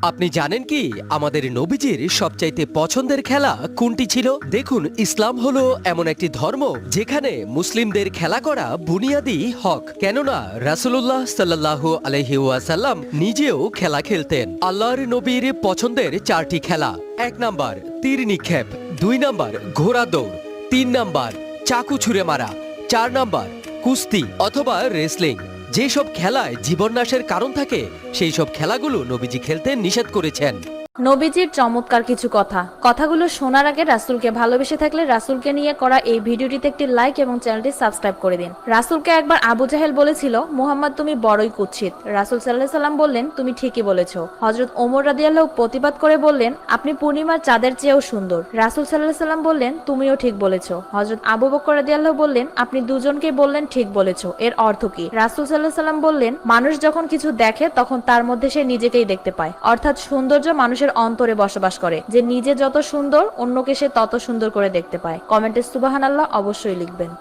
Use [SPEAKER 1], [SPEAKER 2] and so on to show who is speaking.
[SPEAKER 1] আপনি জানেন কি আমাদের নবীজির সবচাইতে পছন্দের খেলা কোনটি ছিল? দেখুন, ইসলাম হলো এমন একটি ধর্ম যেখানে মুসলিমদের খেলা করা বুনিয়াদি হক। কেননা রাসূলুল্লাহ সাল্লাল্লাহু আলাইহি ওয়াসাল্লাম নিজেও খেলা খেলতেন। আল্লাহর নবীর পছন্দের 4টি খেলা: 1 নাম্বার তীর নিক্ষেপ, 2 নাম্বার ঘোড়া দৌড়, 3 নাম্বার চাকু ছুঁড়ে মারা, 4 নাম্বার কুস্তি অথবা রেসলিং। যেসব খেলায় জীবননাশের কারণ থাকে সেই সব খেলাগুলো নবীজি খেলতে নিষেধ করেছেন।
[SPEAKER 2] নবীজির চমৎকার কিছু কথাগুলো শোনার আগে রাসূলকে ভালোবেসে থাকলে রাসূলকে নিয়ে করা এই ভিডিওটিতে একটি লাইক এবং চ্যানেলটি সাবস্ক্রাইব করে দিন। রাসূলকে একবার আবু জাহেল বলেছিল, মুহাম্মদ তুমি বড়ই কুৎসিত। রাসূল সাল্লাল্লাহু আলাইহি সাল্লাম বললেন, তুমি ঠিকই বলেছো। হযরত ওমর রাদিয়াল্লাহু প্রতিবাদ করে বললেন, আপনি পূর্ণিমার চাঁদের চেয়েও সুন্দর। রাসূল সাল্লাল্লাহু আলাইহি সাল্লাম বললেন, তুমিও ঠিক বলেছো। হযরত আবু বকর রাদিয়াল্লাহু বললেন, আপনি দুজনকেই বললেন ঠিক বলেছো। এর অর্থ কি? রাসূল সাল্লাল্লাহু আলাইহি সাল্লাম বললেন, মানুষ যখন কিছু দেখে তখন তার মধ্যে সে নিজেকেই দেখতে পায়। অর্থাৎ সৌন্দর্য মানুষের অন্তরে বসবাস করে। যে নিজে যত সুন্দর অন্যকে সে তত সুন্দর করে দেখতে পায়। কমেন্টে সুবহানাল্লাহ অবশ্যই লিখবেন।